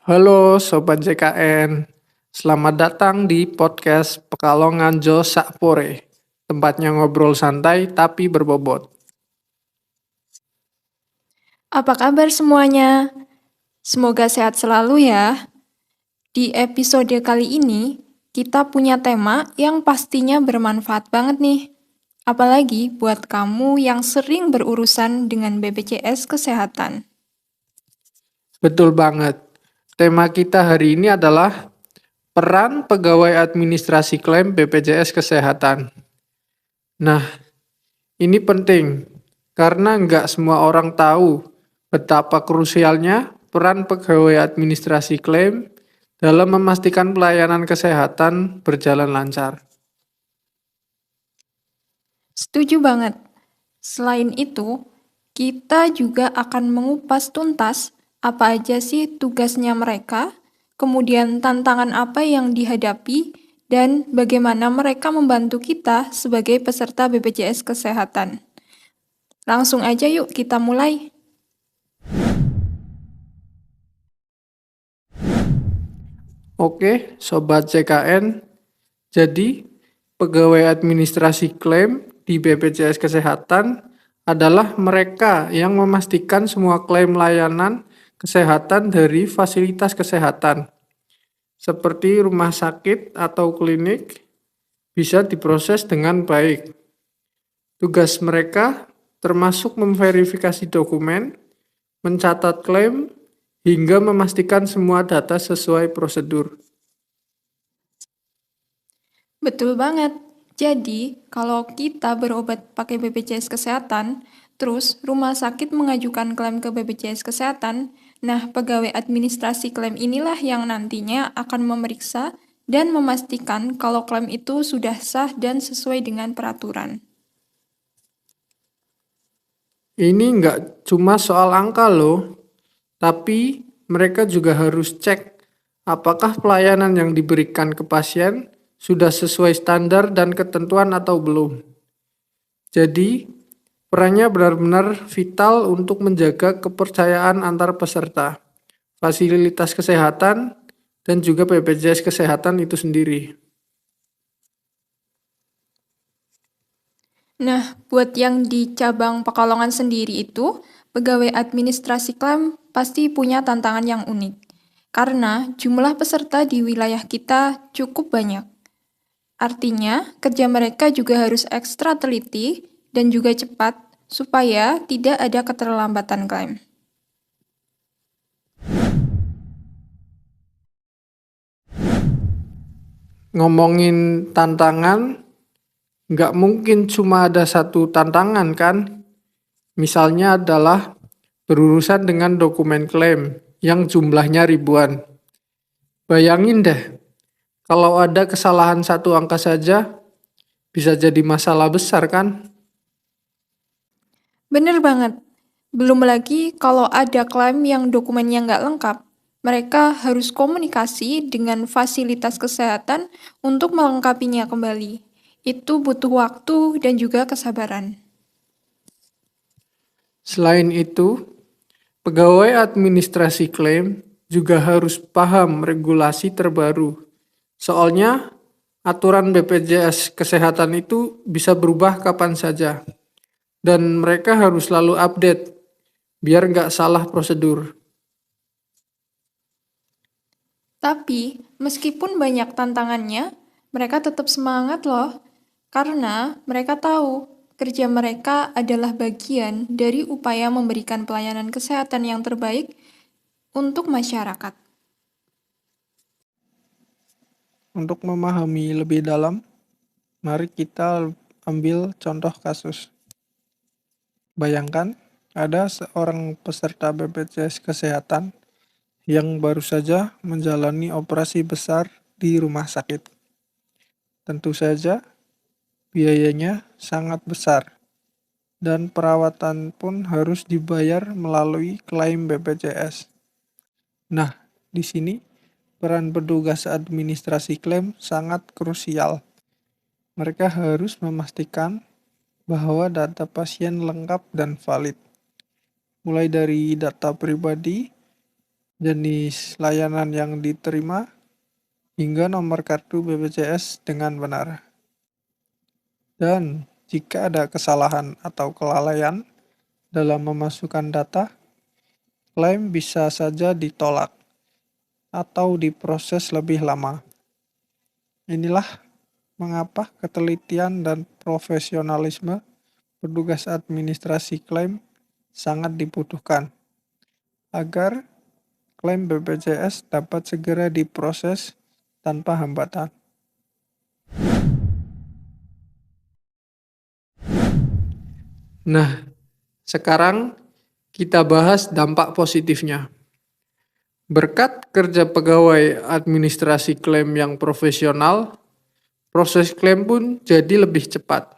Halo Sobat JKN, selamat datang di podcast Pekalongan Jo Sakpore. Tempatnya ngobrol santai tapi berbobot. Apa kabar semuanya? Semoga sehat selalu ya. Di episode kali ini, kita punya tema yang pastinya bermanfaat banget nih. Apalagi buat kamu yang sering berurusan dengan BPJS Kesehatan. Betul banget. Tema kita hari ini adalah peran pegawai administrasi klaim BPJS Kesehatan. Nah, ini penting karena nggak semua orang tahu betapa krusialnya peran pegawai administrasi klaim dalam memastikan pelayanan kesehatan berjalan lancar. Setuju banget. Selain itu, kita juga akan mengupas tuntas apa aja sih tugasnya mereka, kemudian tantangan apa yang dihadapi, dan bagaimana mereka membantu kita sebagai peserta BPJS Kesehatan. Langsung aja yuk kita mulai. Oke, Sobat CKN, jadi pegawai administrasi klaim di BPJS Kesehatan adalah mereka yang memastikan semua klaim layanan kesehatan dari fasilitas kesehatan, seperti rumah sakit atau klinik, bisa diproses dengan baik. Tugas mereka termasuk memverifikasi dokumen, mencatat klaim, hingga memastikan semua data sesuai prosedur. Betul banget. Jadi, kalau kita berobat pakai BPJS Kesehatan, terus rumah sakit mengajukan klaim ke BPJS Kesehatan, nah pegawai administrasi klaim inilah yang nantinya akan memeriksa dan memastikan kalau klaim itu sudah sah dan sesuai dengan peraturan. Ini nggak cuma soal angka loh, tapi mereka juga harus cek apakah pelayanan yang diberikan ke pasien sudah sesuai standar dan ketentuan atau belum. Jadi, perannya benar-benar vital untuk menjaga kepercayaan antar peserta, fasilitas kesehatan, dan juga BPJS Kesehatan itu sendiri. Nah, buat yang di cabang Pekalongan sendiri itu, pegawai administrasi klaim pasti punya tantangan yang unik. Karena jumlah peserta di wilayah kita cukup banyak. Artinya, kerja mereka juga harus ekstra teliti dan juga cepat supaya tidak ada keterlambatan klaim. Ngomongin tantangan, nggak mungkin cuma ada satu tantangan kan? Misalnya adalah berurusan dengan dokumen klaim yang jumlahnya ribuan. Bayangin deh, kalau ada kesalahan satu angka saja, bisa jadi masalah besar kan? Bener banget. Belum lagi kalau ada klaim yang dokumennya nggak lengkap, mereka harus komunikasi dengan fasilitas kesehatan untuk melengkapinya kembali. Itu butuh waktu dan juga kesabaran. Selain itu, pegawai administrasi klaim juga harus paham regulasi terbaru. Soalnya, aturan BPJS Kesehatan itu bisa berubah kapan saja. Dan mereka harus selalu update, biar nggak salah prosedur. Tapi, meskipun banyak tantangannya, mereka tetap semangat loh. Karena mereka tahu kerja mereka adalah bagian dari upaya memberikan pelayanan kesehatan yang terbaik untuk masyarakat. Untuk memahami lebih dalam, mari kita ambil contoh kasus. Bayangkan, ada seorang peserta BPJS Kesehatan yang baru saja menjalani operasi besar di rumah sakit. Tentu saja, biayanya sangat besar, dan perawatan pun harus dibayar melalui klaim BPJS. Nah, di sini peran petugas administrasi klaim sangat krusial. Mereka harus memastikan bahwa data pasien lengkap dan valid, mulai dari data pribadi, jenis layanan yang diterima, hingga nomor kartu BPJS dengan benar. Dan jika ada kesalahan atau kelalaian dalam memasukkan data, klaim bisa saja ditolak atau diproses lebih lama. Inilah mengapa ketelitian dan profesionalisme petugas administrasi klaim sangat dibutuhkan agar klaim BPJS dapat segera diproses tanpa hambatan. Nah, sekarang kita bahas dampak positifnya. Berkat kerja pegawai administrasi klaim yang profesional, proses klaim pun jadi lebih cepat,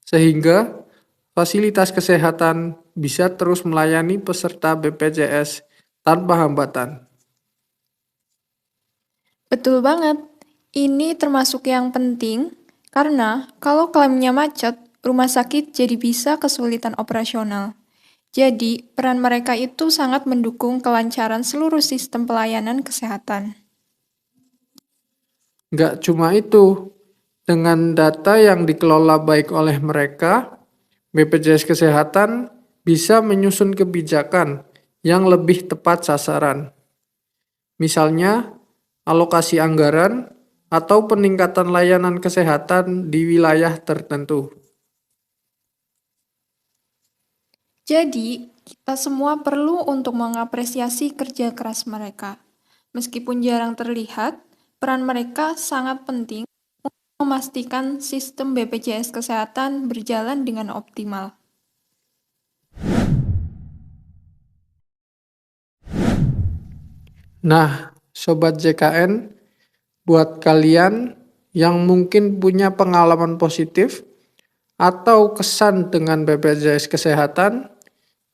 sehingga fasilitas kesehatan bisa terus melayani peserta BPJS tanpa hambatan. Betul banget. Ini termasuk yang penting karena kalau klaimnya macet, rumah sakit jadi bisa kesulitan operasional. Jadi, peran mereka itu sangat mendukung kelancaran seluruh sistem pelayanan kesehatan. Nggak cuma itu, dengan data yang dikelola baik oleh mereka, BPJS Kesehatan bisa menyusun kebijakan yang lebih tepat sasaran. Misalnya, alokasi anggaran atau peningkatan layanan kesehatan di wilayah tertentu. Jadi, kita semua perlu untuk mengapresiasi kerja keras mereka. Meskipun jarang terlihat, peran mereka sangat penting untuk memastikan sistem BPJS Kesehatan berjalan dengan optimal. Nah, Sobat JKN, buat kalian yang mungkin punya pengalaman positif atau kesan dengan BPJS Kesehatan,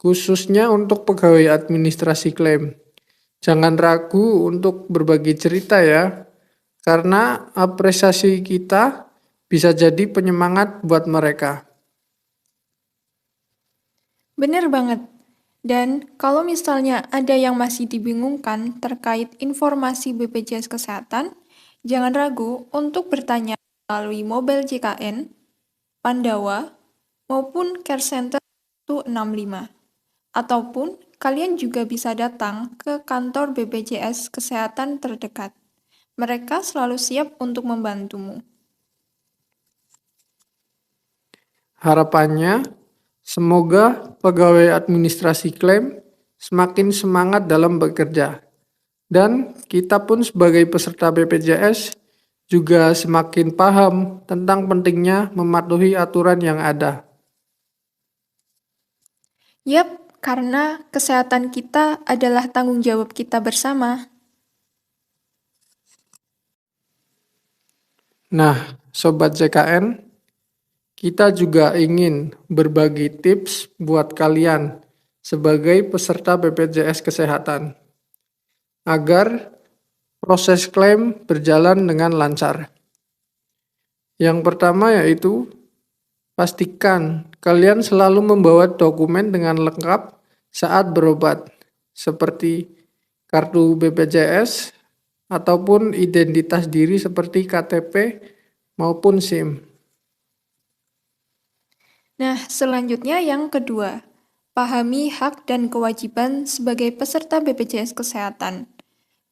khususnya untuk pegawai administrasi klaim, jangan ragu untuk berbagi cerita ya, karena apresiasi kita bisa jadi penyemangat buat mereka. Benar banget. Dan kalau misalnya ada yang masih dibingungkan terkait informasi BPJS Kesehatan, jangan ragu untuk bertanya melalui mobile JKN, Pandawa, maupun Care Center 165. Ataupun kalian juga bisa datang ke kantor BPJS Kesehatan terdekat. Mereka selalu siap untuk membantumu. Harapannya, semoga pegawai administrasi klaim semakin semangat dalam bekerja. Dan kita pun sebagai peserta BPJS juga semakin paham tentang pentingnya mematuhi aturan yang ada. Yap, karena kesehatan kita adalah tanggung jawab kita bersama. Nah, Sobat JKN, kita juga ingin berbagi tips buat kalian sebagai peserta BPJS Kesehatan agar proses klaim berjalan dengan lancar. Yang pertama yaitu pastikan kalian selalu membawa dokumen dengan lengkap saat berobat, seperti kartu BPJS ataupun identitas diri seperti KTP maupun SIM. Nah, selanjutnya yang kedua, pahami hak dan kewajiban sebagai peserta BPJS Kesehatan.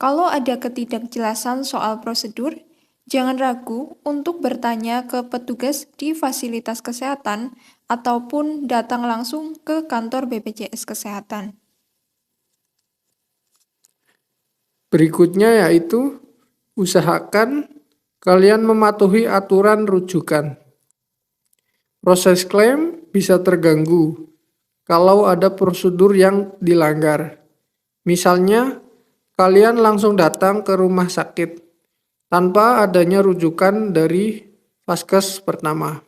Kalau ada ketidakjelasan soal prosedur, jangan ragu untuk bertanya ke petugas di fasilitas kesehatan ataupun datang langsung ke kantor BPJS Kesehatan. Berikutnya yaitu usahakan kalian mematuhi aturan rujukan. Proses klaim bisa terganggu kalau ada prosedur yang dilanggar. Misalnya, kalian langsung datang ke rumah sakit tanpa adanya rujukan dari vaskes pertama.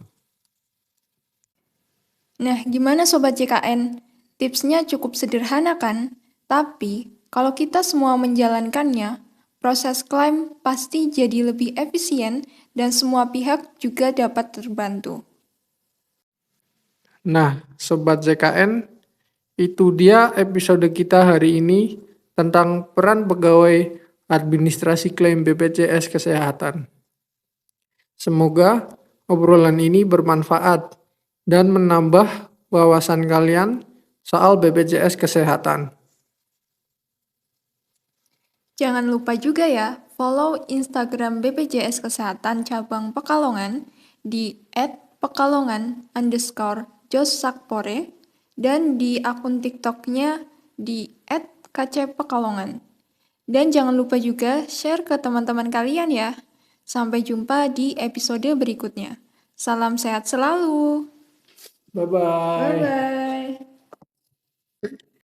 Nah, gimana Sobat JKN? Tipsnya cukup sederhana kan? Tapi, kalau kita semua menjalankannya, proses klaim pasti jadi lebih efisien dan semua pihak juga dapat terbantu. Nah, Sobat JKN, itu dia episode kita hari ini tentang peran pegawai administrasi klaim BPJS Kesehatan. Semoga obrolan ini bermanfaat dan menambah wawasan kalian soal BPJS Kesehatan. Jangan lupa juga ya, follow Instagram BPJS Kesehatan Cabang Pekalongan di @pekalongan_jossakpore dan di akun TikToknya di @kcpekalongan. Dan jangan lupa juga share ke teman-teman kalian ya. Sampai jumpa di episode berikutnya. Salam sehat selalu. Bye-bye. Bye-bye.